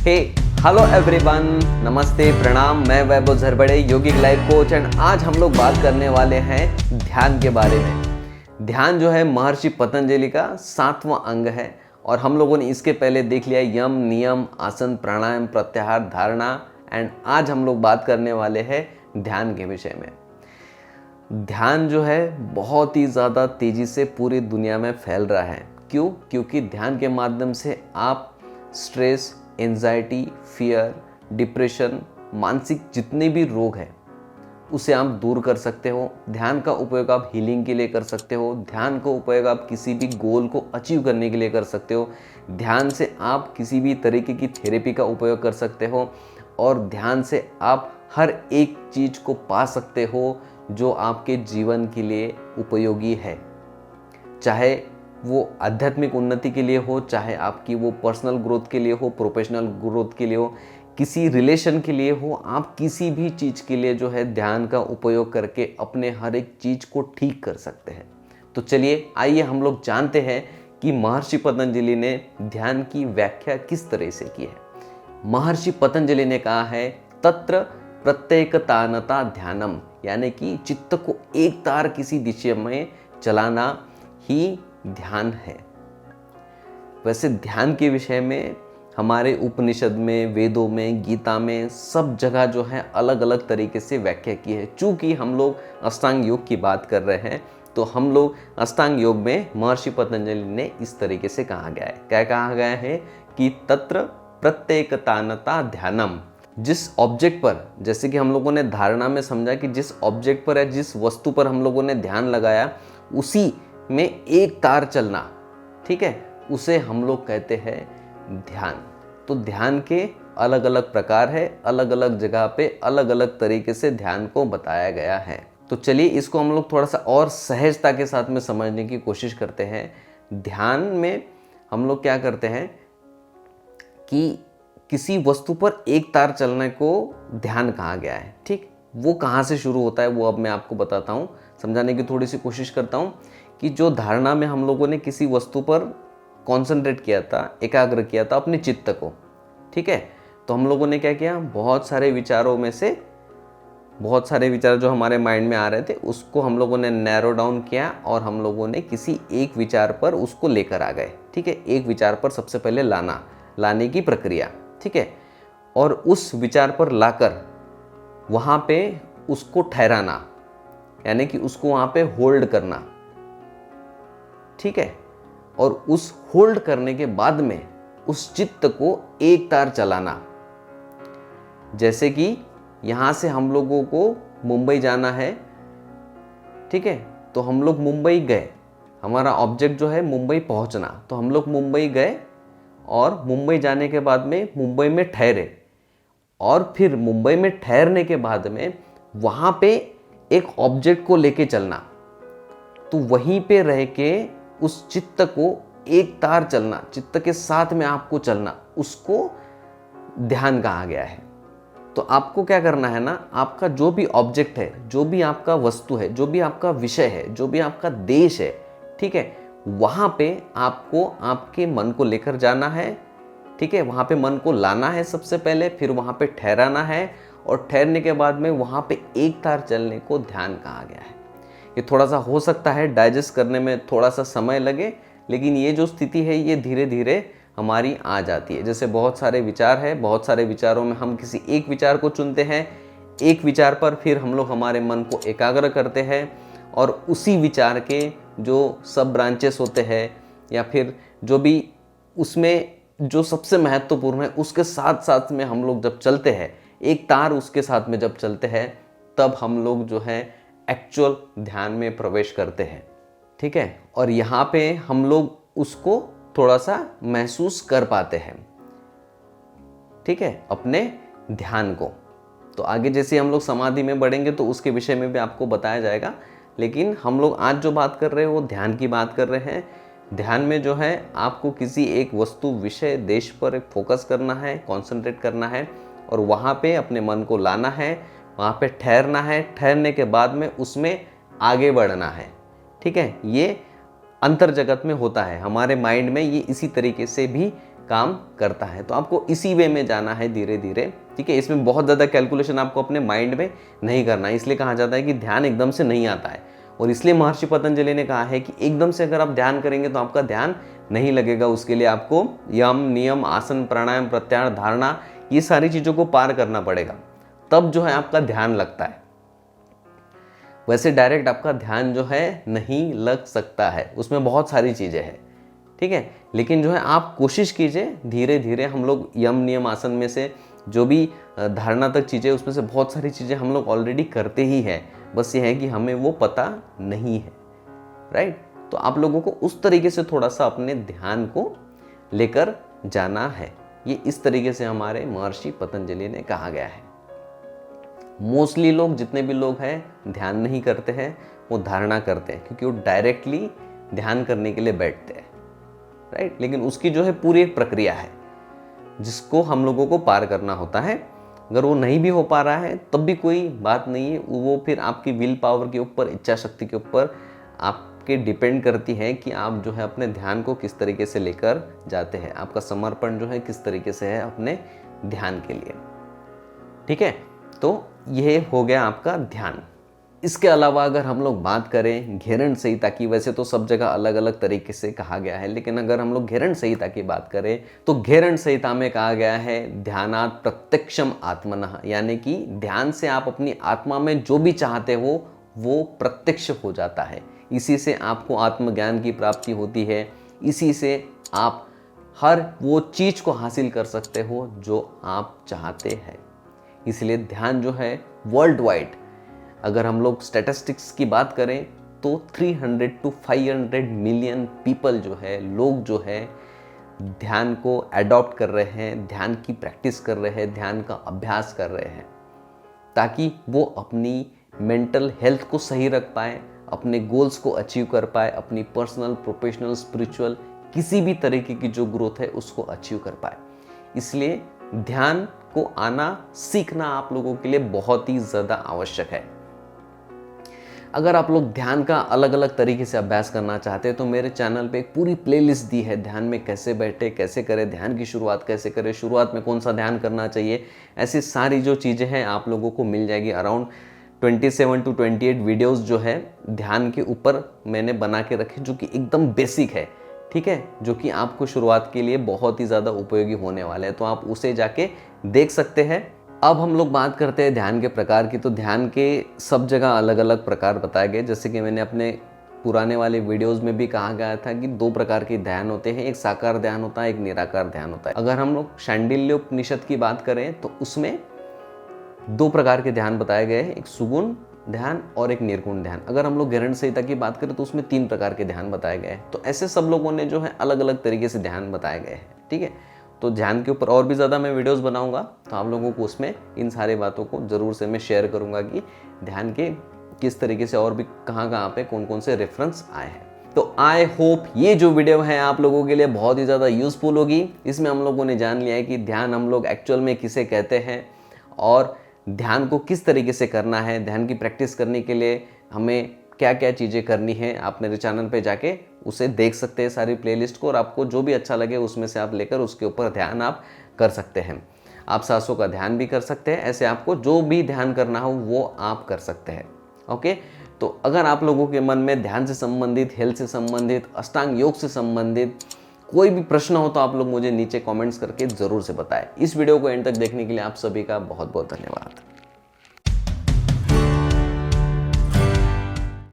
हे hello everyone, नमस्ते प्रणाम। मैं वैभव झरबड़े, योगिक लाइफ कोच, एंड आज हम लोग बात करने वाले हैं ध्यान के बारे में। ध्यान जो है महर्षि पतंजलि का 7वां अंग है और हम लोगों ने इसके पहले देख लिया यम, नियम, आसन, प्राणायाम, प्रत्याहार, धारणा, एंड आज हम लोग बात करने वाले हैं ध्यान के विषय में। ध्यान जो है बहुत ही ज़्यादा तेज़ी से पूरी दुनिया में फैल रहा है। क्यों? क्योंकि ध्यान के माध्यम से आप स्ट्रेस, एंजाइटी, फियर, डिप्रेशन, मानसिक जितने भी रोग हैं उसे आप दूर कर सकते हो। ध्यान का उपयोग आप हीलिंग के लिए कर सकते हो। ध्यान का उपयोग आप किसी भी गोल को अचीव करने के लिए कर सकते हो। ध्यान से आप किसी भी तरीके की थेरेपी का उपयोग कर सकते हो और ध्यान से आप हर एक चीज़ को पा सकते हो जो आपके जीवन के लिए उपयोगी है, चाहे वो आध्यात्मिक उन्नति के लिए हो, चाहे आपकी वो पर्सनल ग्रोथ के लिए हो, प्रोफेशनल ग्रोथ के लिए हो, किसी रिलेशन के लिए हो। आप किसी भी चीज़ के लिए जो है ध्यान का उपयोग करके अपने हर एक चीज़ को ठीक कर सकते हैं। तो चलिए आइए हम लोग जानते हैं कि महर्षि पतंजलि ने ध्यान की व्याख्या किस तरह से की है। महर्षि पतंजलि ने कहा है तत्र प्रत्येकतानता ध्यानम, यानी कि चित्त को एक तार किसी दिशा में चलाना ही ध्यान है। वैसे ध्यान के विषय में हमारे उपनिषद में, वेदों में, गीता में सब जगह जो है अलग अलग तरीके से व्याख्या की है। चूंकि हम लोग अष्टांग योग की बात कर रहे हैं तो हम लोग अष्टांग योग में महर्षि पतंजलि ने इस तरीके से कहा गया है। क्या कहा गया है कि तत्र प्रत्येकतानता ध्यानम, जिस ऑब्जेक्ट पर, जैसे कि हम लोगों ने धारणा में समझा कि जिस ऑब्जेक्ट पर या जिस वस्तु पर हम लोगों ने ध्यान लगाया उसी में एक तार चलना, ठीक है, उसे हम लोग कहते हैं ध्यान। तो ध्यान के अलग अलग प्रकार है, अलग अलग जगह पे अलग अलग तरीके से ध्यान को बताया गया है। तो चलिए इसको हम लोग थोड़ा सा और सहजता के साथ में समझने की कोशिश करते हैं। ध्यान में हम लोग क्या करते हैं कि किसी वस्तु पर एक तार चलने को ध्यान कहा गया है। ठीक, वो कहाँ से शुरू होता है वो अब मैं आपको बताता हूँ, समझाने की थोड़ी सी कोशिश करता हूँ कि जो धारणा में हम लोगों ने किसी वस्तु पर कॉन्सेंट्रेट किया था, एकाग्र किया था अपने चित्त को, ठीक है, तो हम लोगों ने क्या किया, बहुत सारे विचारों में से बहुत सारे विचार जो हमारे माइंड में आ रहे थे उसको हम लोगों ने नैरो डाउन किया और हम लोगों ने किसी एक विचार पर उसको लेकर आ गए। ठीक है, एक विचार पर सबसे पहले लाने की प्रक्रिया, ठीक है, और उस विचार पर लाकर वहाँ पे उसको ठहराना, यानी कि उसको वहाँ पे होल्ड करना, ठीक है, और उस होल्ड करने के बाद में उस चित्त को एक तार चलाना। जैसे कि यहाँ से हम लोगों को मुंबई जाना है, ठीक है, तो हम लोग मुंबई गए, हमारा ऑब्जेक्ट जो है मुंबई पहुँचना, तो हम लोग मुंबई गए और मुंबई जाने के बाद में मुंबई में ठहरे और फिर मुंबई में ठहरने के बाद में वहाँ पे एक ऑब्जेक्ट को लेके चलना। तो वहीं पे रह के उस चित्त को एक तार चलना, चित्त के साथ में आपको चलना, उसको ध्यान कहा गया है। तो आपको क्या करना है ना, आपका जो भी ऑब्जेक्ट है, जो भी आपका वस्तु है, जो भी आपका विषय है, जो भी आपका देश है, ठीक है, वहाँ पे आपको आपके मन को लेकर जाना है, ठीक है, वहाँ पे मन को लाना है सबसे पहले, फिर वहाँ पे ठहराना है और ठहरने के बाद में वहाँ पे एक तार चलने को ध्यान कहा गया है। ये थोड़ा सा हो सकता है डाइजेस्ट करने में थोड़ा सा समय लगे, लेकिन ये जो स्थिति है ये धीरे धीरे हमारी आ जाती है। जैसे बहुत सारे विचार है, बहुत सारे विचारों में हम किसी एक विचार को चुनते हैं, एक विचार पर फिर हम लोग हमारे मन को एकाग्र करते हैं और उसी विचार के जो सब ब्रांचेस होते हैं या फिर जो भी उसमें जो सबसे महत्वपूर्ण है उसके साथ साथ में हम लोग जब चलते हैं, एक तार उसके साथ में जब चलते हैं, तब हम लोग जो है एक्चुअल ध्यान में प्रवेश करते हैं। ठीक है, और यहाँ पे हम लोग उसको थोड़ा सा महसूस कर पाते हैं, ठीक है, अपने ध्यान को। तो आगे जैसे हम लोग समाधि में बढ़ेंगे तो उसके विषय में भी आपको बताया जाएगा, लेकिन हम लोग आज जो बात कर रहे हैं वो ध्यान की बात कर रहे हैं। ध्यान में जो है आपको किसी एक वस्तु, विषय, देश पर फोकस करना है, कंसंट्रेट करना है और वहाँ पे अपने मन को लाना है, वहाँ पे ठहरना है, ठहरने के बाद में उसमें आगे बढ़ना है। ठीक है, ये अंतर जगत में होता है, हमारे माइंड में ये इसी तरीके से भी काम करता है। तो आपको इसी वे में जाना है धीरे धीरे, ठीक है। इसमें बहुत ज़्यादा कैलकुलेशन आपको अपने माइंड में नहीं करना है। इसलिए कहा जाता है कि ध्यान एकदम से नहीं आता है, और इसलिए महर्षि पतंजलि ने कहा है कि एकदम से अगर आप ध्यान करेंगे तो आपका ध्यान नहीं लगेगा। उसके लिए आपको यम, नियम, आसन, प्राणायाम, प्रत्याहार, धारणा, ये सारी चीज़ों को पार करना पड़ेगा, तब जो है आपका ध्यान लगता है। वैसे डायरेक्ट आपका ध्यान जो है नहीं लग सकता है, उसमें बहुत सारी चीज़ें हैं, ठीक है। लेकिन जो है आप कोशिश कीजिए धीरे धीरे। हम लोग यम, नियम, आसन में से जो भी धारणा तक चीज़ें, उसमें से बहुत सारी चीज़ें हम लोग ऑलरेडी करते ही हैं, बस ये है कि हमें वो पता नहीं है, राइट। तो आप लोगों को उस तरीके से थोड़ा सा अपने ध्यान को लेकर जाना है। ये इस तरीके से हमारे महर्षि पतंजलि ने कहा गया है। मोस्टली लोग, जितने भी लोग हैं, ध्यान नहीं करते हैं, वो धारणा करते हैं, क्योंकि वो डायरेक्टली ध्यान करने के लिए बैठते हैं, राइट। लेकिन उसकी जो है पूरी एक प्रक्रिया है जिसको हम लोगों को पार करना होता है। अगर वो नहीं भी हो पा रहा है तब भी कोई बात नहीं है, वो फिर आपकी विल पावर के ऊपर, इच्छा शक्ति के ऊपर आपके डिपेंड करती है कि आप जो है अपने ध्यान को किस तरीके से लेकर जाते हैं, आपका समर्पण जो है किस तरीके से है अपने ध्यान के लिए, ठीक है। तो यह हो गया आपका ध्यान। इसके अलावा अगर हम लोग बात करें घेरण संहिता की, वैसे तो सब जगह अलग अलग तरीके से कहा गया है, लेकिन अगर हम लोग घेरण संहिता की बात करें तो घेरण संहिता में कहा गया है ध्यानात् प्रत्यक्षम आत्मनः, यानी कि ध्यान से आप अपनी आत्मा में जो भी चाहते हो वो प्रत्यक्ष हो जाता है। इसी से आपको आत्मज्ञान की प्राप्ति होती है, इसी से आप हर वो चीज़ को हासिल कर सकते हो जो आप चाहते हैं। इसलिए ध्यान जो है वर्ल्ड वाइड, अगर हम लोग स्टैटिस्टिक्स की बात करें तो 300 to 500 मिलियन पीपल जो है, लोग जो है ध्यान को अडॉप्ट कर रहे हैं, ध्यान की प्रैक्टिस कर रहे हैं, ध्यान का अभ्यास कर रहे हैं, ताकि वो अपनी मेंटल हेल्थ को सही रख पाए, अपने गोल्स को अचीव कर पाए, अपनी पर्सनल, प्रोफेशनल, स्पिरिचुअल किसी भी तरीके की जो ग्रोथ है उसको अचीव कर पाए। इसलिए ध्यान को आना, सीखना आप लोगों के लिए बहुत ही ज़्यादा आवश्यक है। अगर आप लोग ध्यान का अलग अलग तरीके से अभ्यास करना चाहते हैं तो मेरे चैनल पे एक पूरी प्लेलिस्ट दी है, ध्यान में कैसे बैठे, कैसे करें, ध्यान की शुरुआत कैसे करें, शुरुआत में कौन सा ध्यान करना चाहिए, ऐसी सारी जो चीज़ें हैं आप लोगों को मिल जाएगी। अराउंड 27 to 28 वीडियोस जो है ध्यान के ऊपर मैंने बना के रखे, जो कि एकदम बेसिक है, ठीक है, जो कि आपको शुरुआत के लिए बहुत ही ज़्यादा उपयोगी होने वाले हैं, तो आप उसे जाके देख सकते हैं। अब हम लोग बात करते हैं ध्यान के प्रकार की। तो ध्यान के सब जगह अलग अलग प्रकार बताए गए, जैसे कि मैंने अपने पुराने वाले वीडियोस में भी कहा गया था कि 2 प्रकार के ध्यान होते हैं, एक साकार ध्यान होता है, एक निराकार ध्यान होता है। अगर हम लोग शांडिल्य उपनिषद की बात करें तो उसमें 2 प्रकार के ध्यान बताए गए हैं, एक सुगुण ध्यान और एक निर्गुण ध्यान। अगर हम लोग घेरण संहिता की बात करें तो उसमें 3 प्रकार के ध्यान बताए गए हैं। तो ऐसे सब लोगों ने जो है अलग अलग तरीके से ध्यान बताए गए हैं, ठीक है। तो ध्यान के ऊपर और भी ज़्यादा मैं वीडियोस बनाऊंगा, तो आप लोगों को उसमें इन सारी बातों को ज़रूर से मैं शेयर करूंगा कि ध्यान के किस तरीके से और भी कहाँ पे कौन कौन से रेफरेंस आए हैं। तो आई होप ये जो वीडियो है आप लोगों के लिए बहुत ही ज़्यादा यूजफुल होगी। इसमें हम लोगों ने जान लिया है कि ध्यान हम लोग एक्चुअल में किसे कहते हैं और ध्यान को किस तरीके से करना है। ध्यान की प्रैक्टिस करने के लिए हमें क्या क्या चीज़ें करनी है, आप मेरे चैनल पे जाके उसे देख सकते हैं सारी प्लेलिस्ट को, और आपको जो भी अच्छा लगे उसमें से आप लेकर उसके ऊपर ध्यान आप कर सकते हैं। आप सांसों का ध्यान भी कर सकते हैं, ऐसे आपको जो भी ध्यान करना हो वो आप कर सकते हैं। ओके, तो अगर आप लोगों के मन में ध्यान से संबंधित, हेल्थ से संबंधित, अष्टांग योग से संबंधित कोई भी प्रश्न हो तो आप लोग मुझे नीचे कमेंट्स करके ज़रूर से बताएं। इस वीडियो को एंड तक देखने के लिए आप सभी का बहुत बहुत धन्यवाद।